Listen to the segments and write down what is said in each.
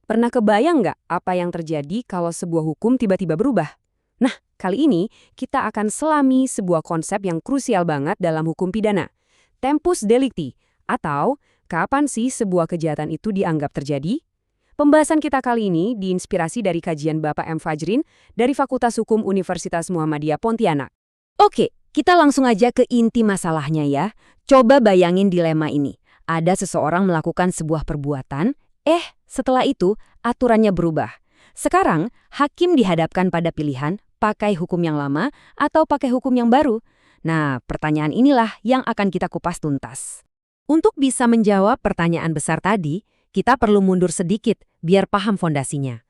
Pernah kebayang nggak apa yang terjadi kalau sebuah hukum tiba-tiba berubah? Nah, kali ini kita akan selami sebuah konsep yang krusial banget dalam hukum pidana. Tempus delicti, atau kapan sih sebuah kejahatan itu dianggap terjadi? Pembahasan kita kali ini diinspirasi dari kajian Bapak M. Fajrin dari Fakultas Hukum Universitas Muhammadiyah Pontianak. Oke, kita langsung aja ke inti masalahnya ya. Coba bayangin dilema ini. Ada seseorang melakukan sebuah perbuatan, setelah itu aturannya berubah. Sekarang, hakim dihadapkan pada pilihan pakai hukum yang lama atau pakai hukum yang baru. Nah, pertanyaan inilah yang akan kita kupas tuntas. Untuk bisa menjawab pertanyaan besar tadi, kita perlu mundur sedikit biar paham fondasinya.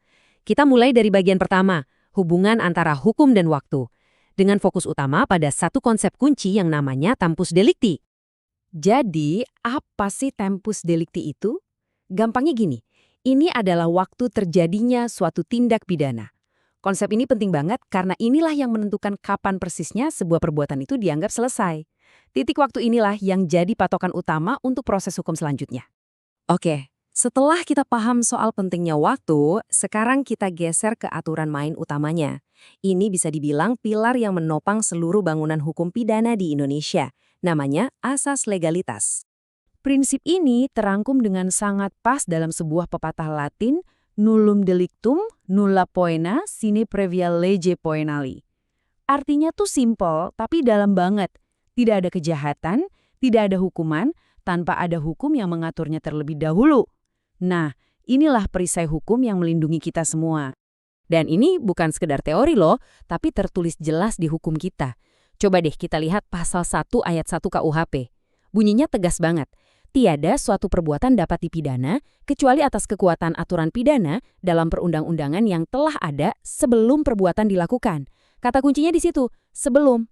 Kita mulai dari bagian pertama, hubungan antara hukum dan waktu, dengan fokus utama pada satu konsep kunci yang namanya tempus delicti. Jadi, apa sih tempus delicti itu? Gampangnya gini, ini adalah waktu terjadinya suatu tindak pidana. Konsep ini penting banget karena inilah yang menentukan kapan persisnya sebuah perbuatan itu dianggap selesai. Titik waktu inilah yang jadi patokan utama untuk proses hukum selanjutnya. Oke, setelah kita paham soal pentingnya waktu, sekarang kita geser ke aturan main utamanya. Ini bisa dibilang pilar yang menopang seluruh bangunan hukum pidana di Indonesia. Namanya asas legalitas. Prinsip ini terangkum dengan sangat pas dalam sebuah pepatah Latin, nullum delictum, nulla poena, sine previa lege poenali. Artinya tuh simpel, tapi dalam banget. Tidak ada kejahatan, tidak ada hukuman, tanpa ada hukum yang mengaturnya terlebih dahulu. Nah, inilah perisai hukum yang melindungi kita semua. Dan ini bukan sekedar teori loh, tapi tertulis jelas di hukum kita. Coba deh kita lihat pasal 1 ayat 1 KUHP. Bunyinya tegas banget. Tiada suatu perbuatan dapat dipidana kecuali atas kekuatan aturan pidana dalam perundang-undangan yang telah ada sebelum perbuatan dilakukan. Kata kuncinya di situ, sebelum.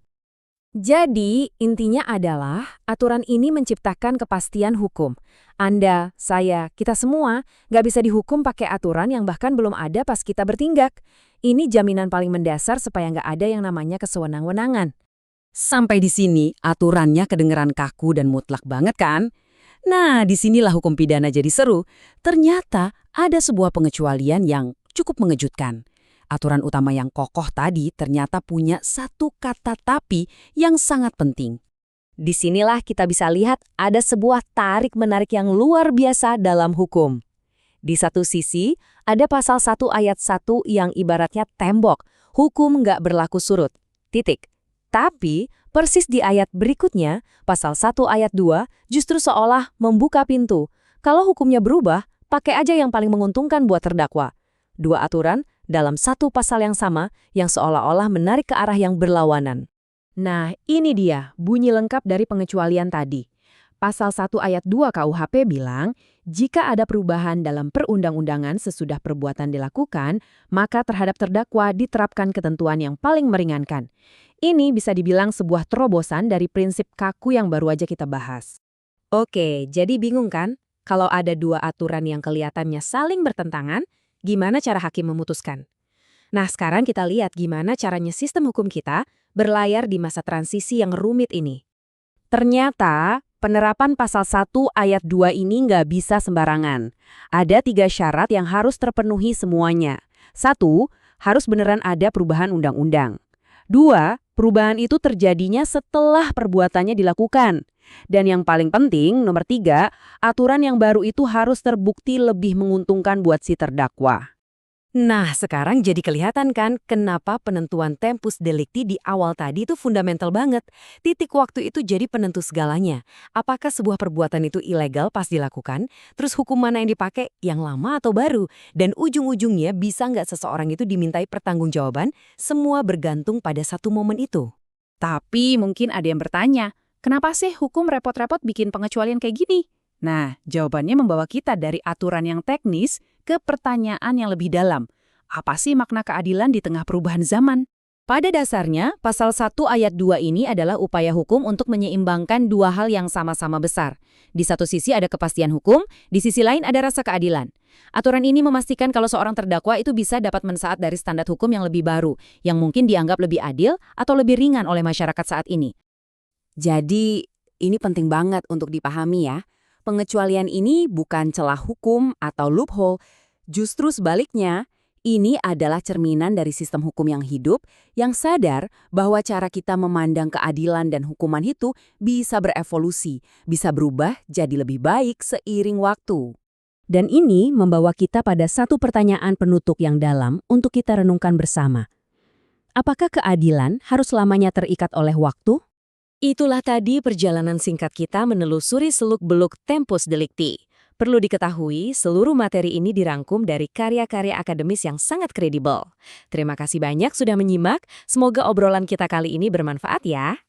Jadi, intinya adalah aturan ini menciptakan kepastian hukum. Anda, saya, kita semua nggak bisa dihukum pakai aturan yang bahkan belum ada pas kita bertindak. Ini jaminan paling mendasar supaya nggak ada yang namanya kesewenang-wenangan. Sampai di sini, aturannya kedengeran kaku dan mutlak banget kan? Nah, disinilah hukum pidana jadi seru. Ternyata ada sebuah pengecualian yang cukup mengejutkan. Aturan utama yang kokoh tadi ternyata punya satu kata tapi yang sangat penting. Disinilah kita bisa lihat ada sebuah tarik-menarik yang luar biasa dalam hukum. Di satu sisi, ada pasal 1 ayat 1 yang ibaratnya tembok, hukum nggak berlaku surut. Titik. Tapi, persis di ayat berikutnya, pasal 1 ayat 2 justru seolah membuka pintu. Kalau hukumnya berubah, pakai aja yang paling menguntungkan buat terdakwa. Dua aturan dalam satu pasal yang sama yang seolah-olah menarik ke arah yang berlawanan. Nah, ini dia bunyi lengkap dari pengecualian tadi. Pasal 1 ayat 2 KUHP bilang, jika ada perubahan dalam perundang-undangan sesudah perbuatan dilakukan, maka terhadap terdakwa diterapkan ketentuan yang paling meringankan. Ini bisa dibilang sebuah terobosan dari prinsip kaku yang baru aja kita bahas. Oke, jadi bingung kan? Kalau ada dua aturan yang kelihatannya saling bertentangan, gimana cara hakim memutuskan? Nah, sekarang kita lihat gimana caranya sistem hukum kita berlayar di masa transisi yang rumit ini. Ternyata, penerapan pasal 1 ayat 2 ini nggak bisa sembarangan. Ada 3 syarat yang harus terpenuhi semuanya. 1, harus beneran ada perubahan undang-undang. 2, perubahan itu terjadinya setelah perbuatannya dilakukan. Dan yang paling penting, nomor 3, aturan yang baru itu harus terbukti lebih menguntungkan buat si terdakwa. Nah, sekarang jadi kelihatan kan kenapa penentuan tempus delicti di awal tadi itu fundamental banget. Titik waktu itu jadi penentu segalanya. Apakah sebuah perbuatan itu ilegal pas dilakukan? Terus hukum mana yang dipakai? Yang lama atau baru? Dan ujung-ujungnya bisa nggak seseorang itu dimintai pertanggungjawaban? Semua bergantung pada satu momen itu. Tapi mungkin ada yang bertanya, kenapa sih hukum repot-repot bikin pengecualian kayak gini? Nah, jawabannya membawa kita dari aturan yang teknis ke pertanyaan yang lebih dalam. Apa sih makna keadilan di tengah perubahan zaman? Pada dasarnya, pasal 1 ayat 2 ini adalah upaya hukum untuk menyeimbangkan dua hal yang sama-sama besar. Di satu sisi ada kepastian hukum, di sisi lain ada rasa keadilan. Aturan ini memastikan kalau seorang terdakwa itu bisa dapat manfaat dari standar hukum yang lebih baru, yang mungkin dianggap lebih adil atau lebih ringan oleh masyarakat saat ini. Jadi, ini penting banget untuk dipahami ya. Pengecualian ini bukan celah hukum atau loophole, Justru sebaliknya, ini adalah cerminan dari sistem hukum yang hidup yang sadar bahwa cara kita memandang keadilan dan hukuman itu bisa berevolusi, bisa berubah jadi lebih baik seiring waktu. Dan ini membawa kita pada satu pertanyaan penutup yang dalam untuk kita renungkan bersama. Apakah keadilan harus selamanya terikat oleh waktu? Itulah tadi perjalanan singkat kita menelusuri seluk-beluk Tempus Delicti. Perlu diketahui, seluruh materi ini dirangkum dari karya-karya akademis yang sangat kredibel. Terima kasih banyak sudah menyimak, semoga obrolan kita kali ini bermanfaat ya.